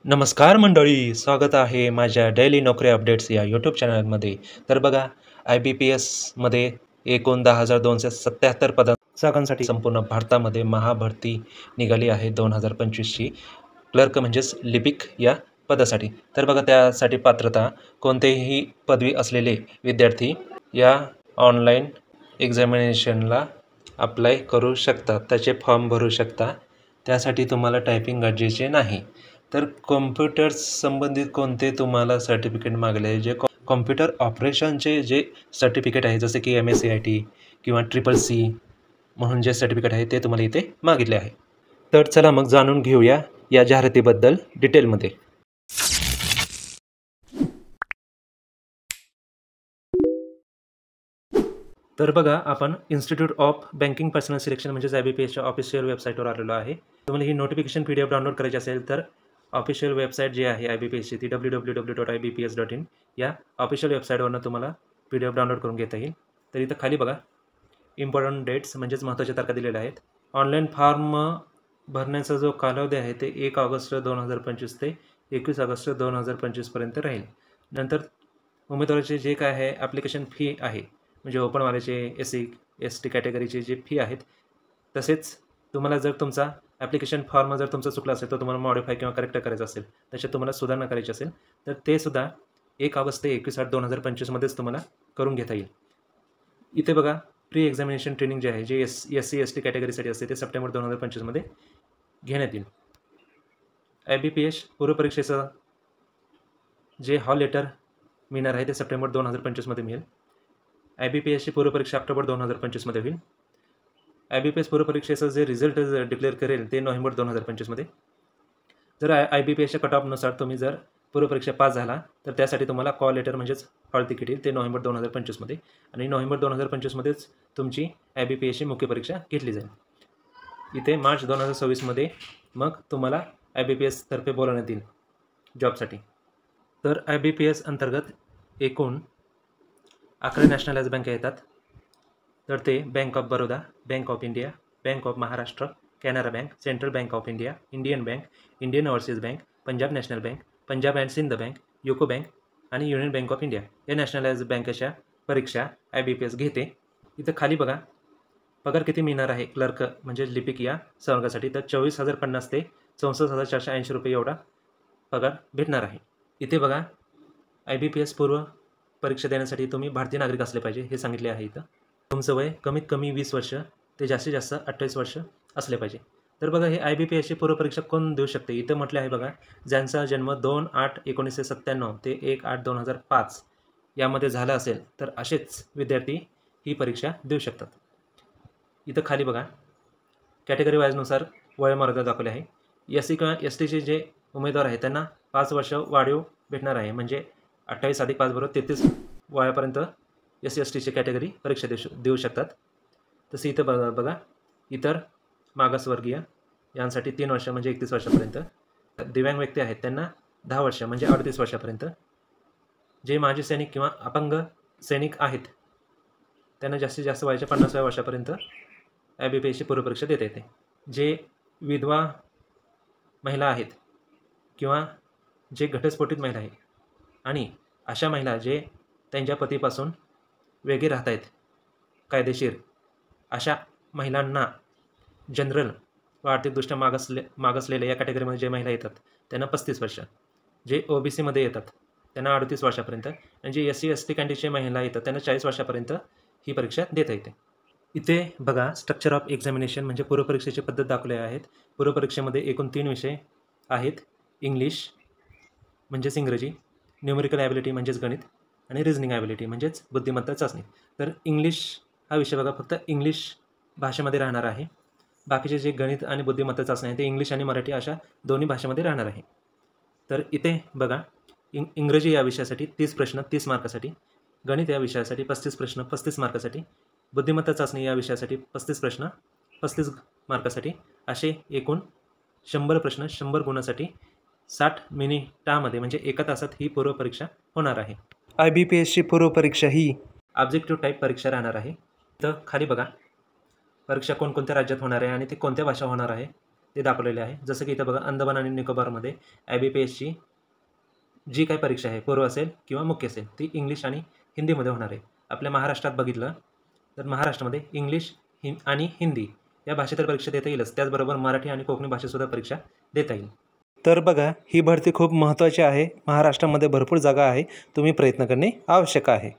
नमस्कार मंडळी, स्वागत आहे माझ्या डेली नोकरी अपडेट्स या यूट्यूब चॅनलमध्ये. तर बघा, IBPSमध्ये एकूण 10,277 जागांसाठी संपूर्ण भारतामध्ये महाभरती निघाली आहे 2025ची. क्लर्क म्हणजेच लिपिक या पदासाठी. तर बघा, त्यासाठी पात्रता कोणतेही पदवी असलेले विद्यार्थी या ऑनलाईन एक्झामिनेशनला अप्लाय करू शकतात, त्याचे फॉर्म भरू शकता. त्यासाठी तुम्हाला टायपिंग गरजेचे नाही. तर कॉम्प्युटर संबंधित कोणते तुम्हाला सर्टिफिकेट मागले आहे, जे कॉम्प्युटर ऑपरेशनचे जे सर्टिफिकेट आहे, जसे की MSCIT किंवा CCC म्हणून जे सर्टिफिकेट आहे ते तुम्हाला इथे मागितले आहे. तर चला मग जाणून घेऊया या जाहिरातीबद्दल डिटेलमध्ये. तर बघा, आपण institute of banking personal selection म्हणजेच IBPSच्या ऑफिशियल वेबसाईटवर आलेलो आहे. तुम्हाला ही नोटिफिकेशन PDF डाउनलोड करायची असेल तर ऑफिशियल वेबसाईट जी आहे IBPSची ती www.ibps.in या ऑफिशियल वेबसाईटवरनं तुम्हाला PDF डाउनलोड करून घेता येईल. तर इथं खाली बघा, इम्पॉर्टंट डेट्स म्हणजेच महत्त्वाच्या तारखा दिलेल्या आहेत. ऑनलाईन फॉर्म भरण्याचा जो कालावधी आहे ते 1 ऑगस्ट 2025 ते 21 ऑगस्ट 2025 पर्यंत राहील. नंतर उमेदवाराचे जे काय आहे ॲप्लिकेशन फी आहे, म्हणजे ओपनवाल्याचे SC ST कॅटेगरीचे जे फी आहेत, तसेच तुम्हाला जर तुमचा ॲप्लिकेशन फॉर्म जर तुमचा चुकला असेल तर तुम्हाला मॉडिफाय किंवा करेक्ट करायचं असेल, त्याच्यात तुम्हाला सुधारणा करायची असेल तर ते सुद्धा 1 ऑगस्ट ते 21/8/2025 मध्येच तुम्हाला करून घेता येईल. इथे बघा, प्री एक्झामिनेशन ट्रेनिंग जे आहे, जे SC ST कॅटेगरीसाठी असते, ते सप्टेंबर 2025 मध्ये घेण्यात येईल. IBPS पूर्वपरीक्षेचं जे हॉल लेटर मिळणार आहे ते सप्टेंबर 2025 मध्ये मिळेल. IBPSची पूर्वपरीक्षा ऑक्टोबर 2025 मध्ये होईल. IBPS पूर्वपरीक्षेचं जे रिझल्ट डिक्लेअर करेल ते नोव्हेंबर 2025 मध्ये. जर IBPSच्या कट ऑफनुसार तुम्ही जर पूर्वपरीक्षा पास झाला तर त्यासाठी तुम्हाला कॉल लेटर म्हणजेच हॉल तिकीट येईल, ते नोव्हेंबर 2025 मध्ये. आणि नोव्हेंबर 2025 मध्येच तुमची IBPSची मुख्य परीक्षा घेतली जाईल. इथे मार्च 2026 मध्ये मग तुम्हाला IBPS तर्फे बोलवण्यात येईल जॉबसाठी. तर IBPS अंतर्गत एकूण 11 नॅशनलाइज बँका येतात. तर ते bank of Baroda, bank of India, bank of Maharashtra, Canara bank, central bank of India, Indian bank, Indian overseas bank, Punjab national bank, Punjab and Sindh bank, UCO bank आणि युनियन बँक ऑफ इंडिया या नॅशनलाइज बँकेच्या परीक्षा IBPS घेते. इथं खाली बघा, पगार किती मिळणार आहे क्लर्क म्हणजे लिपिक या संवर्गासाठी, तर 24,050 ते 64,480 रुपये एवढा पगार भेटणार आहे. इथे बघा, IBPS पूर्व परीक्षा देण्यासाठी तुम्ही भारतीय नागरिक असले पाहिजे हे सांगितले आहे. इथं तुमचं वय कमीत कमी 20 वर्ष ते जास्तीत जास्त 28 वर्ष असले पाहिजे. तर बघा, हे IBPSची पूर्वपरीक्षा कोण देऊ शकते, इथं म्हटले आहे बघा, ज्यांचा जन्म 2/8/1997 ते 1/8/2005 यामध्ये झाला असेल तर असेच विद्यार्थी ही परीक्षा देऊ शकतात. इथं खाली बघा, कॅटेगरी वाईजनुसार वयोमर्यादा दाखवली आहे. SC किंवा STचे जे उमेदवार आहेत त्यांना 5 वर्ष वाढीव भेटणार आहे, म्हणजे 28 + 5 = 33 वयापर्यंत SC STची कॅटेगरी परीक्षा देऊ शकतात. तसे इथं बघा, इतर मागासवर्गीय यांसाठी 3 वर्ष म्हणजे 31 वर्षापर्यंत. दिव्यांग व्यक्ती आहेत त्यांना 10 वर्ष म्हणजे 38 वर्षापर्यंत. जे माजी सैनिक किंवा अपंग सैनिक आहेत त्यांना जास्तीत जास्त वयाच्या 50व्या वर्षापर्यंत IBPSची पूर्वपरीक्षा देता येते. जे विधवा महिला आहेत किंवा जे घटस्फोटित महिला आहेत आणि अशा महिला जे त्यांच्या पतीपासून वेगळे राहत आहेत कायदेशीर, अशा महिलांना जनरल व आर्थिकदृष्ट्या मागासलेल्या या कॅटेगरीमध्ये जे महिला येतात त्यांना 35 वर्ष, जे OBCमध्ये येतात त्यांना 38 वर्षापर्यंत आणि जे SC ST कॅटेगरीचे महिला येतात त्यांना 40 वर्षापर्यंत ही परीक्षा देता येते. इथे बघा, स्ट्रक्चर ऑफ एक्झामिनेशन म्हणजे पूर्वपरीक्षेची पद्धत दाखवली आहेत. पूर्वपरीक्षेमध्ये एकूण 3 विषय आहेत. इंग्लिश म्हणजेच इंग्रजी, न्यूमेरिकल ॲबिलिटी म्हणजेच गणित आणि रिझनिंग ॲबिलिटी म्हणजेच बुद्धिमत्ता चाचणी. तर इंग्लिश हा विषय बघा फक्त इंग्लिश भाषेमध्ये राहणार आहे. बाकीचे जे गणित आणि बुद्धिमत्ता चाचणी आहे ते इंग्लिश आणि मराठी अशा दोन्ही भाषेमध्ये राहणार आहे. तर इथे बघा, इंग्रजी या विषयासाठी 30 प्रश्न 30 मार्कासाठी, गणित या विषयासाठी 35 प्रश्न 35 मार्कासाठी, बुद्धिमत्ता चाचणी या विषयासाठी 35 प्रश्न 35 मार्कासाठी, असे एकूण 100 प्रश्न 100 गुणासाठी 60 मिनिटामध्ये म्हणजे 1 तासात ही पूर्वपरीक्षा होणार आहे. IBPSची पूर्वपरीक्षा ही ऑब्जेक्टिव्ह टाईप परीक्षा राहणार आहे. तर खाली बघा, परीक्षा कोणकोणत्या राज्यात होणार आहे आणि ते कोणत्या भाषा होणार आहे ते दाखवलेले आहे. जसं की इथं बघा अंदमान आणि निकोबारमध्ये IBPSची जी काही परीक्षा आहे, पूर्व असेल किंवा मुख्य असेल, ती इंग्लिश आणि हिंदीमध्ये होणार आहे. आपल्या महाराष्ट्रात बघितलं तर महाराष्ट्रामध्ये इंग्लिश आणि हिंदी या भाषेत तर परीक्षा देता येईलच, त्याचबरोबर मराठी आणि कोकणी भाषेतसुद्धा परीक्षा देता येईल. तर बघा, ही भरती खूप महत्त्वाची आहे. महाराष्ट्रामध्ये भरपूर जागा आहे, तुम्ही प्रयत्न करणे आवश्यक आहे.